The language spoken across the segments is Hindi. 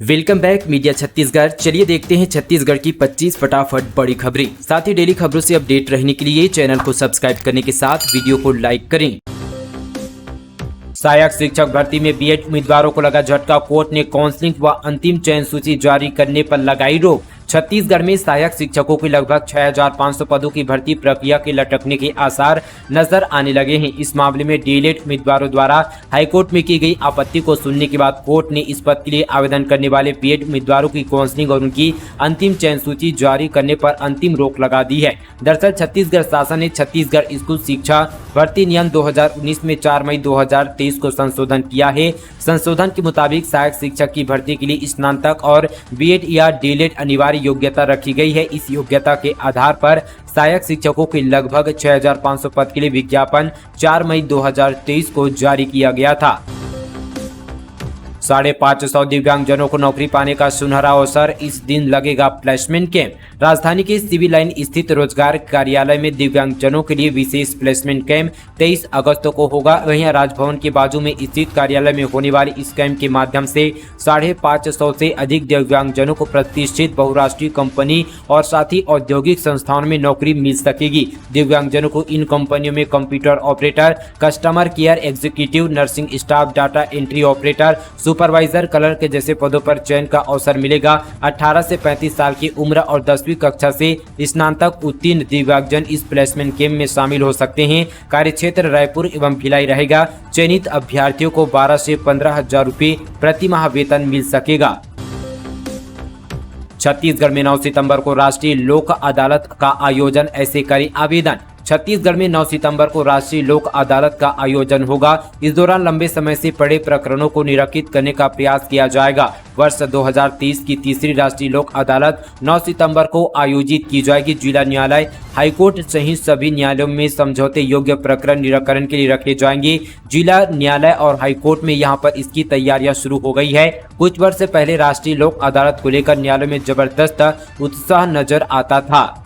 Welcome back media Chhattisgarh. चलिए देखते हैं छत्तीसगढ़ की 25 फटाफट बड़ी खबरें। साथ ही डेली खबरों से अपडेट रहने के लिए चैनल को सब्सक्राइब करने के साथ वीडियो को लाइक करें। सहायक शिक्षक भर्ती में बीएड उम्मीदवारों को लगा झटका। कोर्ट ने काउंसलिंग व अंतिम चयन सूची जारी करने पर लगाई रोक। छत्तीसगढ़ में सहायक शिक्षकों की लगभग 6500 पदों की भर्ती प्रक्रिया के लटकने के आसार नजर आने लगे हैं। इस मामले में डीएलएड उम्मीदवारों द्वारा हाईकोर्ट में की गई आपत्ति को सुनने के बाद कोर्ट ने इस पद के लिए आवेदन करने वाले बीएड उम्मीदवारों की काउंसलिंग और उनकी अंतिम चयन सूची जारी करने पर अंतिम रोक लगा दी है। दरअसल छत्तीसगढ़ शासन ने छत्तीसगढ़ स्कूल शिक्षा भर्ती नियम 2019 में 4 मई 2023 को संशोधन किया है। संशोधन के मुताबिक सहायक शिक्षक की भर्ती के लिए स्नातक और बीएड या डीएलएड अनिवार्य योग्यता रखी गई है। इस योग्यता के आधार पर सहायक शिक्षकों के लगभग 6500 पद के लिए विज्ञापन 4 मई 2023 को जारी किया गया था। 550 दिव्यांगजनों को नौकरी पाने का सुनहरा अवसर, इस दिन लगेगा प्लेसमेंट कैंप। राजधानी के सिविल लाइन स्थित रोजगार कार्यालय में दिव्यांगजनों के लिए विशेष प्लेसमेंट कैंप 23 अगस्त को होगा। वहीं राजभवन के बाजू में स्थित कार्यालय में होने वाले इस कैंप के माध्यम से 550 से अधिक दिव्यांगजनों को प्रतिष्ठित बहुराष्ट्रीय कंपनी और साथ ही औद्योगिक संस्थानों में नौकरी मिल सकेगी। दिव्यांगजनों को इन कंपनियों में computer operator, customer care executive, nursing staff, data entry operator, supervisor, colour के जैसे पदों पर चयन का अवसर मिलेगा। 18 से 35 साल की उम्र और 10वीं कक्षा से स्नातक उत्तीर्ण दिव्यांगजन इस प्लेसमेंट कैंप में शामिल हो सकते हैं। कार्यक्षेत्र रायपुर एवं भिलाई रहेगा। चयनित अभ्यर्थियों को 12 से 15,000 रुपये प्रति माह वेतन मिल सकेगा। छत्तीसगढ़ में 9 सितंबर को राष्ट्रीय लोक अदालत का आयोजन, ऐसे करें आवेदन। छत्तीसगढ़ में 9 सितंबर को राष्ट्रीय लोक अदालत का आयोजन होगा। इस दौरान लंबे समय से पड़े प्रकरणों को निराकृत करने का प्रयास किया जाएगा। वर्ष 2023 की तीसरी राष्ट्रीय लोक अदालत 9 सितंबर को आयोजित की जाएगी। जिला न्यायालय, हाईकोर्ट सहित सभी न्यायालयों में समझौते योग्य प्रकरण निराकरण के लिए रखे जाएंगे। जिला न्यायालय और हाईकोर्ट में यहां पर इसकी तैयारियां शुरू हो गई है। कुछ वर्ष पहले राष्ट्रीय लोक अदालत को लेकर न्यायालय में जबरदस्त उत्साह नजर आता था।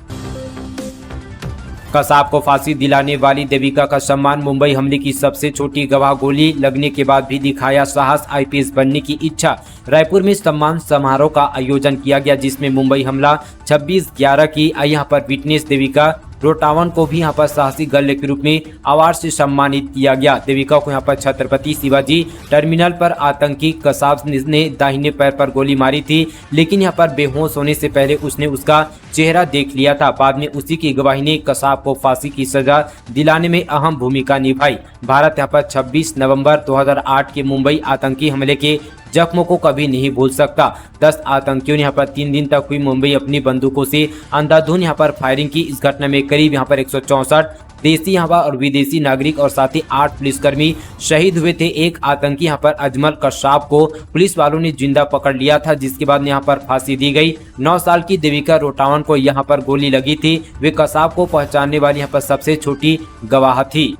कसाब को फांसी दिलाने वाली देविका का सम्मान, मुंबई हमले की सबसे छोटी गवाह, गोली लगने के बाद भी दिखाया साहस, आईपीएस बनने की इच्छा। रायपुर में सम्मान समारोह का आयोजन किया गया, जिसमें मुंबई हमला 26/11 की यहाँ पर विटनेस देविका रोटावन को भी यहाँ पर साहसी गर्ल के रूप में अवार्ड से सम्मानित किया गया। देविका को यहाँ पर छत्रपति शिवाजी टर्मिनल पर आतंकी कसाब ने दाहिने पैर पर गोली मारी थी, लेकिन यहाँ पर बेहोश होने से पहले उसने उसका चेहरा देख लिया था। बाद में उसी की गवाही ने कसाब को फांसी की सजा दिलाने में अहम भूमिका निभाई। भारत यहाँ पर 26 नवंबर 2008 के मुंबई आतंकी हमले के जख्मों को कभी नहीं भूल सकता। 10 आतंकियों ने यहाँ पर 3 दिन तक हुई मुंबई अपनी बंदूकों से अंधाधुंध यहाँ पर फायरिंग की। इस घटना में करीब यहाँ पर 164 देसी यहाँ और विदेशी नागरिक और साथ ही 8 पुलिसकर्मी शहीद हुए थे। एक आतंकी यहाँ पर अजमल कश्यप को पुलिस वालों ने जिंदा पकड़ लिया था, जिसके बाद यहाँ पर फांसी दी गई। 9 साल की देविका रोटावन को यहाँ पर गोली लगी थी। वे कसाब को पहचानने वाली यहाँ पर सबसे छोटी गवाह थी।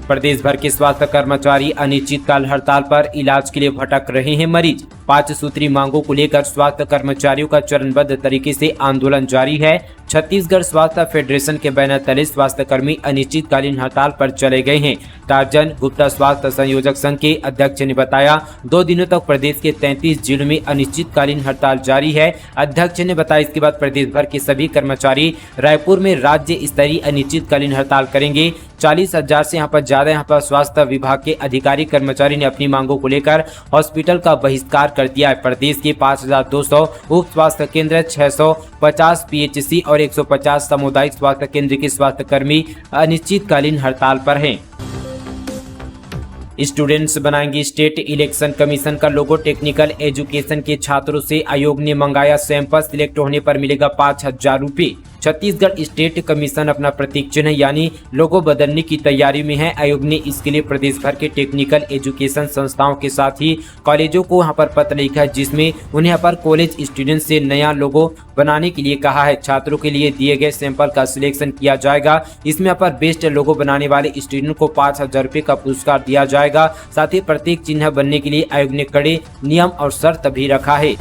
प्रदेश भर के स्वास्थ्य कर्मचारी अनिश्चितकाल हड़ताल पर, इलाज के लिए भटक रहे हैं मरीज। 5 सूत्री मांगों को लेकर स्वास्थ्य कर्मचारियों का चरणबद्ध तरीके से आंदोलन जारी है। छत्तीसगढ़ स्वास्थ्य फेडरेशन के बैनर तले स्वास्थ्य कर्मी अनिश्चितकालीन हड़ताल पर चले गए हैं। टार्जन गुप्ता स्वास्थ्य संयोजक संघ के अध्यक्ष ने बताया, 2 दिनों तक प्रदेश के 33 जिलों में अनिश्चितकालीन हड़ताल जारी है। अध्यक्ष ने बताया, इसके बाद प्रदेश भर के सभी कर्मचारी रायपुर में राज्य स्तरीय अनिश्चितकालीन हड़ताल करेंगे। 40,000 से यहाँ पर ज्यादा यहाँ पर स्वास्थ्य विभाग के अधिकारी कर्मचारी ने अपनी मांगों को लेकर हॉस्पिटल का बहिष्कार कर दिया है। प्रदेश के 5,200 उप स्वास्थ्य केंद्र, 650 पीएचसी और 150 सामुदायिक स्वास्थ्य केंद्र के स्वास्थ्य कर्मी अनिश्चितकालीन हड़ताल पर हैं। स्टूडेंट्स बनाएंगे स्टेट इलेक्शन कमीशन का लोगो। टेक्निकल एजुकेशन के छात्रों से आयोग ने मंगाया सैंपल, सिलेक्ट होने पर मिलेगा 5,000 रुपये। छत्तीसगढ़ स्टेट कमीशन अपना प्रतीक चिन्ह यानी लोगो बदलने की तैयारी में है। आयोग ने इसके लिए प्रदेश भर के टेक्निकल एजुकेशन संस्थाओं के साथ ही कॉलेजों को यहाँ पर पत्र लिखा है, जिसमें उन्हें यहाँ पर कॉलेज स्टूडेंट से नया लोगो बनाने के लिए कहा है। छात्रों के लिए दिए गए सैंपल का सिलेक्शन किया जाएगा। इसमें यहाँ पर बेस्ट लोगो बनाने वाले स्टूडेंट को 5,000 रुपये का पुरस्कार दिया जाएगा। साथ ही प्रतीक चिन्ह बनने के लिए आयोग ने कड़े नियम और शर्त भी रखा है।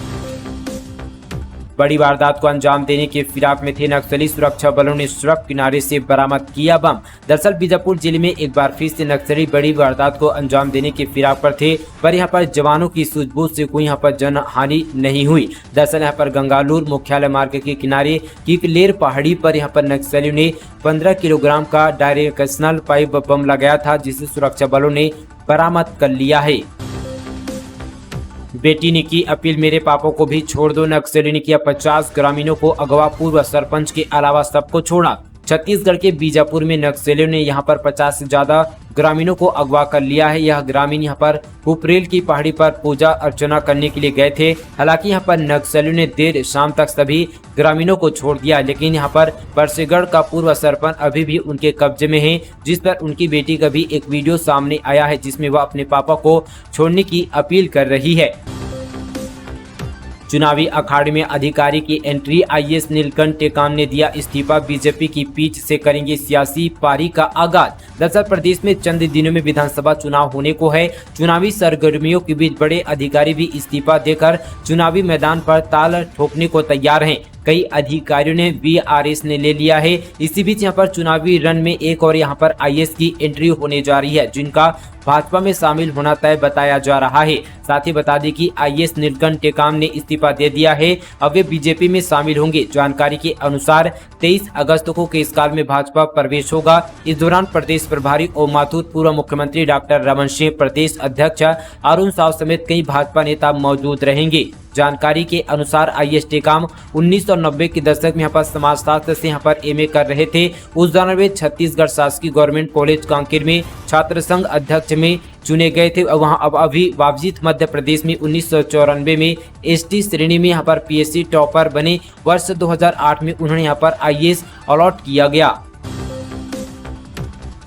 बड़ी वारदात को अंजाम देने के फिराक में थे नक्सली। सुरक्षा बलों ने सड़क किनारे से बरामद किया बम। दरअसल बीजापुर जिले में एक बार फिर से नक्सली बड़ी वारदात को अंजाम देने के फिराक पर थे, पर यहाँ पर जवानों की सूझबूझ से कोई यहाँ पर जनहानि नहीं हुई। दरअसल यहाँ पर गंगालूर मुख्यालय मार्ग के किनारे किकलेर पहाड़ी पर यहाँ पर नक्सलियों ने 15 किलोग्राम का डायरेक्शनल पाइप बम लगाया था, जिसे सुरक्षा बलों ने बरामद कर लिया है। बेटी ने की अपील, मेरे पापों को भी छोड़ दो। नक्सलियों ने किया 50 ग्रामीणों को अगवा। पूर्व सरपंच के अलावा सबको छोड़ा। छत्तीसगढ़ के बीजापुर में नक्सलियों ने यहां पर 50 से ज्यादा ग्रामीणों को अगवा कर लिया है। यह ग्रामीण यहां पर कुपरेल की पहाड़ी पर पूजा अर्चना करने के लिए गए थे। हालांकि यहां पर नक्सलियों ने देर शाम तक सभी ग्रामीणों को छोड़ दिया, लेकिन यहां पर परसेगढ़ का पूर्व सरपंच अभी भी उनके कब्जे में है, जिस पर उनकी बेटी का भी एक वीडियो सामने आया है, जिसमें वह अपने पापा को छोड़ने की अपील कर रही है। चुनावी अखाड़े में अधिकारी की एंट्री, आईएएस नीलकंठ टेकाम ने दिया इस्तीफा। बीजेपी की पीठ से करेंगे सियासी पारी का आगाज। दरअसल प्रदेश में चंद दिनों में विधानसभा चुनाव होने को है। चुनावी सरगर्मियों के बीच बड़े अधिकारी भी इस्तीफा देकर चुनावी मैदान पर ताल ठोकने को तैयार हैं। कई अधिकारियों ने वीआरएस ने ले लिया है। इसी बीच यहाँ पर चुनावी रन में एक और यहाँ पर आईएएस की एंट्री होने जा रही है, जिनका भाजपा में शामिल होना तय बताया जा रहा है। साथ ही बता दें कि आईएएस नीलकंठ टेकाम ने इस्तीफा दे दिया है। अब वे बीजेपी में शामिल होंगे। जानकारी के अनुसार 23 अगस्त को केशकाल में भाजपा प्रवेश होगा। इस दौरान प्रदेश प्रभारी ओम माथुर, पूर्व मुख्यमंत्री डॉक्टर रमन सिंह, प्रदेश अध्यक्ष अरुण साव समेत कई भाजपा नेता मौजूद रहेंगे। जानकारी के अनुसार आईएएस टेकाम 1990 के दशक में यहाँ पर समाजशास्त्र से यहाँ पर एमए कर रहे थे। उस दौरान वे छत्तीसगढ़ शासकीय गवर्नमेंट कॉलेज कांकेर में छात्र संघ अध्यक्ष में चुने गए थे। वहां अब अभी वापसी मध्य प्रदेश में 1994 में एसटी श्रेणी में यहाँ पर पीएससी टॉपर बने। वर्ष 2008 में उन्होंने यहाँ पर आईएएस अलॉट किया गया।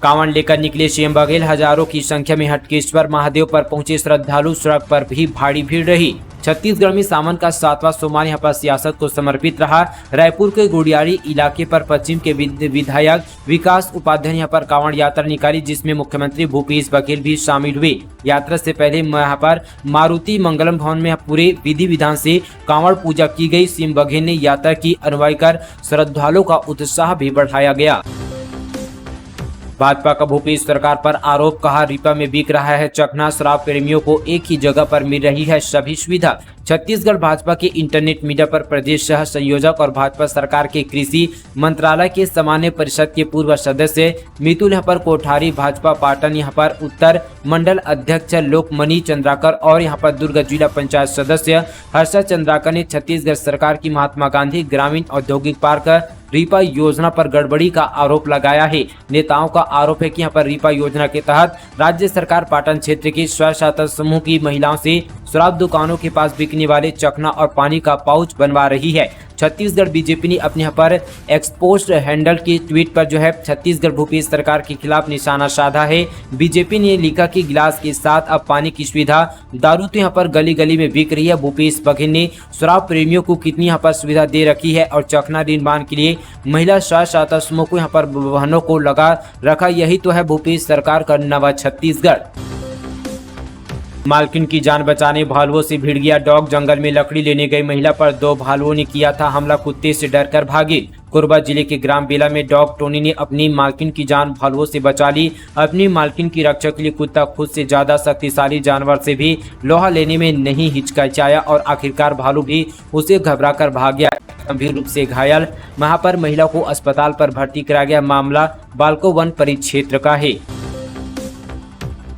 कांवड़ लेकर निकले सीएम बघेल, हजारों की संख्या में हटकेश्वर महादेव पर पहुंचे श्रद्धालु। सड़क पर भी भारी भीड़ रही। छत्तीसगढ़ में सावन का 7वां सोमवार यहाँ पर सियासत को समर्पित रहा। रायपुर के गुड़ियारी इलाके पर पश्चिम के विधायक विकास उपाध्याय यहाँ पर कांवड़ यात्रा निकाली, जिसमें मुख्यमंत्री भूपेश बघेल भी शामिल हुए। यात्रा से पहले यहाँ पर मारुति मंगलम भवन में पूरे विधि विधान से कांवड़ पूजा की गई। सीएम बघेल ने यात्रा की अगुवाई कर श्रद्धालुओं का उत्साह भी बढ़ाया गया। भाजपा का भूपेश सरकार पर आरोप, कहा रिपा में बिक रहा है चखना। शराब प्रेमियों को एक ही जगह पर मिल रही है सभी सुविधा। छत्तीसगढ़ भाजपा के इंटरनेट मीडिया पर प्रदेश सह संयोजक और भाजपा सरकार के कृषि मंत्रालय के सामान्य परिषद के पूर्व सदस्य मितुल यहाँ पर कोठारी, भाजपा पाटन यहाँ पर उत्तर मंडल अध्यक्ष लोकमणि चंद्राकर और यहाँ पर दुर्ग जिला पंचायत सदस्य हर्षा चंद्राकर ने छत्तीसगढ़ सरकार की महात्मा गांधी ग्रामीण औद्योगिक पार्क रिपा योजना पर गड़बड़ी का आरोप लगाया है। नेताओं का आरोप है कि यहाँ पर रिपा योजना के तहत राज्य सरकार पाटन क्षेत्र के स्व सहायता समूह की महिलाओं से शराब दुकानों के पास बिकने वाले चखना और पानी का पाउच बनवा रही है। छत्तीसगढ़ बीजेपी ने अपने यहाँ पर एक्सपोस्ट हैंडल की ट्वीट पर जो है छत्तीसगढ़ भूपेश सरकार के खिलाफ निशाना साधा है। बीजेपी ने लिखा कि गिलास के साथ अब पानी की सुविधा, दारू तो यहाँ पर गली गली में बिक रही है। भूपेश बघेल ने शराब प्रेमियों को कितनी यहाँ पर सुविधा दे रखी है और चखना निर्माण के लिए महिला स्व सहायता समूह को यहाँ पर वाहनों को लगा रखा। यही तो है भूपेश सरकार का नवा छत्तीसगढ़। मालकिन की जान बचाने भालुओं से भिड़ गया डॉग। जंगल में लकड़ी लेने गई महिला पर 2 भालुओं ने किया था हमला। कुत्ते से डरकर भागे। कोरबा जिले के ग्राम बेला में डॉग टोनी ने अपनी मालकिन की जान भालुओं से बचा ली। अपनी मालकिन की रक्षा के लिए कुत्ता खुद से ज्यादा शक्तिशाली जानवर से भी लोहा लेने में नहीं हिचकिचाया और आखिरकार भालू भी उसे घबराकर भाग गया। गंभीर रूप से घायल वहां पर महिला को अस्पताल पर भर्ती कराया गया। मामला बालको वन परिक्षेत्र का है।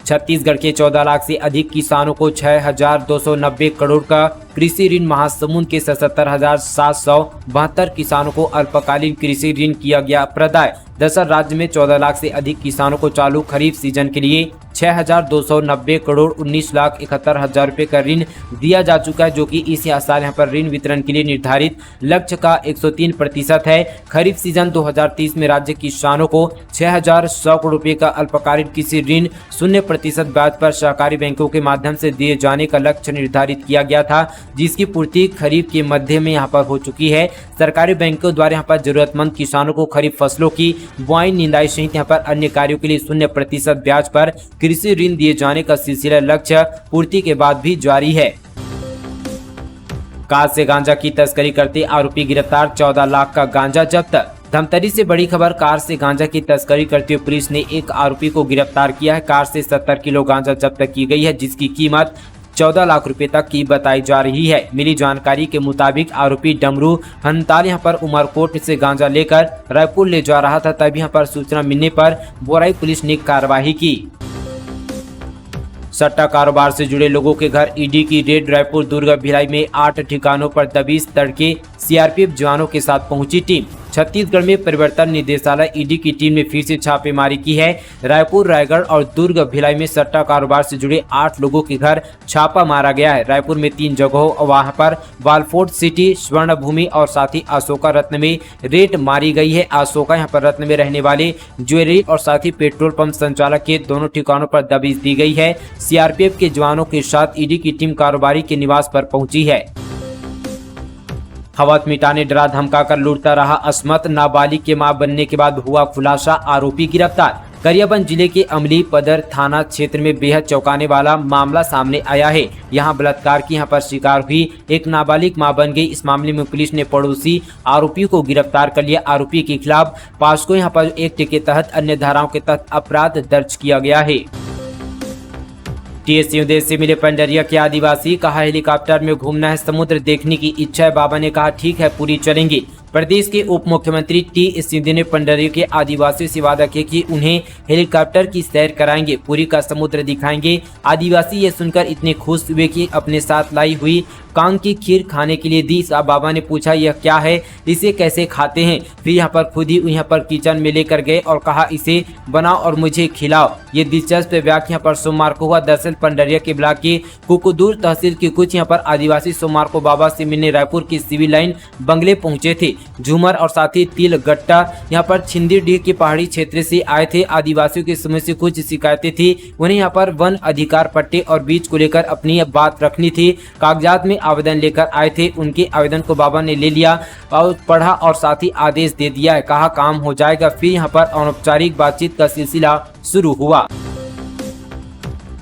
छत्तीसगढ़ के 14 लाख से अधिक किसानों को 6,290 करोड़ का कृषि ऋण। महासमुंद के 77,772 किसानों को अल्पकालीन कृषि ऋण किया गया प्रदाय। दरअसल राज्य में 14 लाख से अधिक किसानों को चालू खरीफ सीजन के लिए 6,290 करोड़ 19,71,000 रुपए का ऋण दिया जा चुका है, जो कि इस साल यहाँ पर ऋण वितरण के लिए निर्धारित लक्ष्य का 103% है। खरीफ सीजन 2030 में राज्य किसानों को 6,100 करोड़ रुपए का अल्पकालीन कृषि ऋण 0% ब्याज पर सहकारी बैंकों के माध्यम से दिए जाने का लक्ष्य निर्धारित किया गया था, जिसकी पूर्ति खरीफ के मध्य में यहाँ पर हो चुकी है। सरकारी बैंकों द्वारा यहाँ पर जरूरतमंद किसानों को खरीफ फसलों की बुआई, निंदाई सहित यहाँ पर अन्य कार्यों के लिए 0% ब्याज पर कृषि ऋण दिए जाने का सिलसिला लक्ष्य पूर्ति के बाद भी जारी है। कार से गांजा की तस्करी करते आरोपी गिरफ्तार, 14 लाख का गांजा जब्त। धमतरी से बड़ी खबर, कार से गांजा की तस्करी करते हुए पुलिस ने एक आरोपी को गिरफ्तार किया है। कार से 70 किलो गांजा जब्त की गई है, जिसकी कीमत 14 लाख रुपए तक की बताई जा रही है। मिली जानकारी के मुताबिक आरोपी डमरू हंताल यहां पर उमरकोट से गांजा लेकर रायपुर ले जा रहा था, तभी यहां पर सूचना मिलने पर बोराई पुलिस ने कार्रवाई की। सट्टा कारोबार से जुड़े लोगों के घर ईडी की रेड, रायपुर, दुर्ग, भिलाई में 8 ठिकानों पर दबिश, तड़के सीआरपीएफ जवानों के साथ पहुंची टीम। छत्तीसगढ़ में परिवर्तन निदेशालय ईडी की टीम ने फिर से छापेमारी की है। रायपुर, रायगढ़ और दुर्ग, भिलाई में सट्टा कारोबार से जुड़े 8 लोगों के घर छापा मारा गया है। रायपुर में 3 जगहों वहां पर वालफोर्ट सिटी, स्वर्ण भूमि और साथ ही अशोका रत्न में रेड मारी गई है। अशोका यहाँ पर रत्न में रहने वाले ज्वेलरी और साथ ही पेट्रोल पंप संचालक के दोनों ठिकानों पर दबिश दी गई है। सीआरपीएफ के जवानों के साथ ईडी की टीम कारोबारी के निवास पर पहुंची है। हवस मिटाने डरा धमकाकर लूटता रहा अस्मत, नाबालिग के मां बनने के बाद हुआ खुलासा, आरोपी गिरफ्तार। गरियाबंद जिले के अमली पदर थाना क्षेत्र में बेहद चौंकाने वाला मामला सामने आया है। यहां बलात्कार की यहां पर शिकार हुई एक नाबालिग मां बन गई। इस मामले में पुलिस ने पड़ोसी आरोपी को गिरफ्तार कर लिया। आरोपी के खिलाफ पास्को यहां पर एक्ट के तहत अन्य धाराओं के तहत अपराध दर्ज किया गया है। टीएस सिंहदेव से मिले पंडरिया के आदिवासी, कहा हेलीकॉप्टर में घूमना है, समुद्र देखने की इच्छा है। बाबा ने कहा ठीक है, पूरी चलेंगे। प्रदेश के उप मुख्यमंत्री टी.एस. सिंहदेव ने पंडरिया के आदिवासियों से वादा किया कि उन्हें हेलीकॉप्टर की सैर कराएंगे, पूरी का समुद्र दिखाएंगे। आदिवासी ये सुनकर इतने खुश हुए कि अपने साथ लाई हुई कांग की खीर खाने के लिए दी। बाबा ने पूछा यह क्या है, इसे कैसे खाते हैं। फिर यहाँ पर खुद ही यहाँ पर किचन में लेकर गए और कहा इसे बनाओ और मुझे खिलाओ। ये दिलचस्प व्याख्या यहाँ पर सोमवार को हुआ। दरअसल पंडरिया के ब्लॉक की कुकुदूर तहसील के कुछ यहाँ पर आदिवासी सोमवार को बाबा से मिलने रायपुर की सिविल लाइन बंगले पहुंचे थे। झूमर और साथ ही तिल गट्टा यहाँ पर छिंदीडीह के पहाड़ी क्षेत्र से आए थे। आदिवासियों के समय से कुछ शिकायतें थी, उन्हें यहाँ पर वन अधिकार पट्टे और बीज को लेकर अपनी बात रखनी थी। कागजात में आवेदन लेकर आए थे, उनके आवेदन को बाबा ने ले लिया और पढ़ा और साथ ही आदेश दे दिया है, कहा काम हो जाएगा। फिर यहाँ पर अनौपचारिक बातचीत का सिलसिला शुरू हुआ।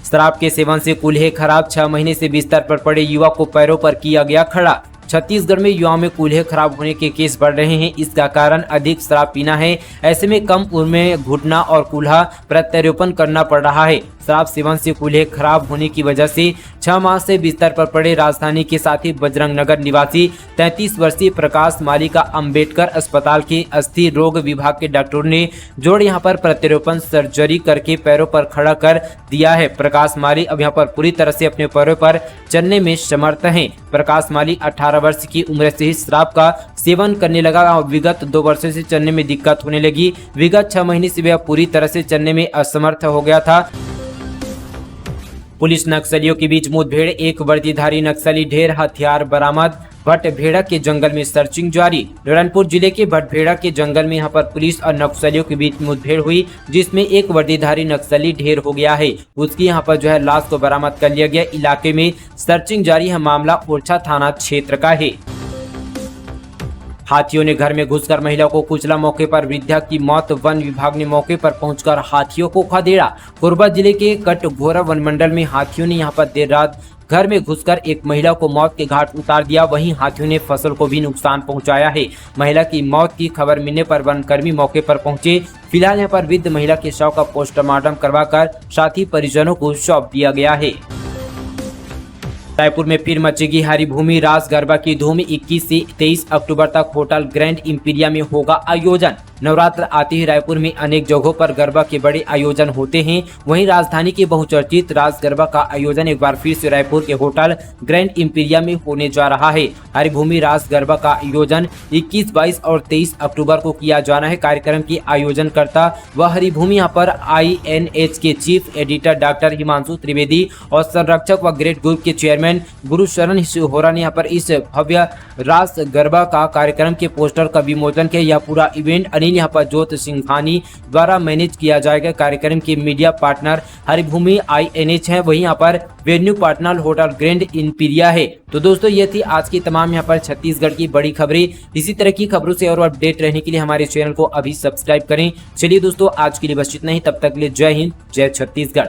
शराब के सेवन से कूल्हे खराब, 6 महीने से बिस्तर पर पड़े युवक को पैरों पर किया गया खड़ा। छत्तीसगढ़ में युवाओं में कूल्हे खराब होने के केस बढ़ रहे हैं। इसका कारण अधिक शराब पीना है। ऐसे में कम उम्र में घुटना और कूल्हा प्रत्यारोपण करना पड़ रहा है। शराब सेवन से कूल्हे खराब होने की वजह से 6 माह से बिस्तर पर पड़े राजधानी के साथ ही बजरंग नगर निवासी 33 वर्षीय प्रकाश माली का अंबेडकर अस्पताल के अस्थि रोग विभाग के डॉक्टरों ने जोड़ यहाँ पर प्रत्यारोपण सर्जरी करके पैरों पर खड़ा कर दिया है। प्रकाश माली अब यहाँ पर पूरी तरह से अपने पैरों पर चलने में समर्थ हैं। प्रकाश माली 18 वर्ष की उम्र से ही शराब का सेवन करने लगा और विगत 2 वर्षों से चलने में दिक्कत होने लगी। विगत 6 महीने से वह पूरी तरह से चलने में असमर्थ हो गया था। पुलिस नक्सलियों के बीच मुठभेड़, एक वर्दीधारी नक्सली ढेर हथियार बरामद। भटभेड़ा के जंगल में सर्चिंग जारी। नारायणपुर जिले के भटभेड़ा के जंगल में यहां पर पुलिस और नक्सलियों के बीच मुठभेड़ हुई, जिसमें एक वर्दीधारी नक्सली ढेर हो गया है। उसकी यहां पर जो है लाश को बरामद कर लिया गया। इलाके में सर्चिंग जारी है। मामला ओरछा थाना क्षेत्र का है। हाथियों ने घर में घुसकर महिला को कुचला, मौके पर वृद्धा की मौत। वन विभाग ने मौके पर पहुंचकर हाथियों को खदेड़ा। कोरबा जिले के कटघोरा वन मंडल में हाथियों ने यहां पर देर रात घर में घुसकर एक महिला को मौत के घाट उतार दिया। वहीं हाथियों ने फसल को भी नुकसान पहुंचाया है। महिला की मौत की खबर मिलने पर वनकर्मी मौके पर पहुंचे। फिलहाल यहां पर वृद्ध महिला के शव का पोस्टमार्टम करवाकर साथी परिजनों को सौंप दिया गया है। रायपुर में फिर मचेगी हरी भूमि रास गरबा की धूम। 21 से 23 अक्टूबर तक होटल ग्रैंड इंपीरिया में होगा आयोजन। नवरात्र आते ही रायपुर में अनेक जगहों पर गरबा के बड़े आयोजन होते हैं। वहीं राजधानी के बहुचर्चित रास गरबा का आयोजन एक बार फिर से रायपुर के होटल ग्रैंड इंपीरिया में होने जा रहा है। हरी भूमि रास गरबा का आयोजन 21, 22 और 23 अक्टूबर को किया जाना है। कार्यक्रम की आयोजनकर्ता व हरी भूमि यहाँ पर INH के chief editor doctor Himanshu Trivedi और संरक्षक व ग्रेट ग्रुप के चेयरमैन गुरुशरण सिहोरा ने यहाँ पर इस भव्य रास गरबा का कार्यक्रम के पोस्टर का विमोचन किया। यह पूरा इवेंट अनिल यहाँ पर ज्योत सिंघानी द्वारा मैनेज किया जाएगा। कार्यक्रम के मीडिया पार्टनर हरिभूमि INH है, वहीं यहाँ पर venue partner hotel grand Imperia है। तो दोस्तों ये थी आज की तमाम यहाँ पर छत्तीसगढ़ की बड़ी खबरें। इसी तरह की खबरों से और अपडेट रहने के लिए हमारे चैनल को अभी सब्सक्राइब करें। चलिए दोस्तों आज के लिए बस इतना ही, तब तक के लिए जय हिंद, जय छत्तीसगढ़।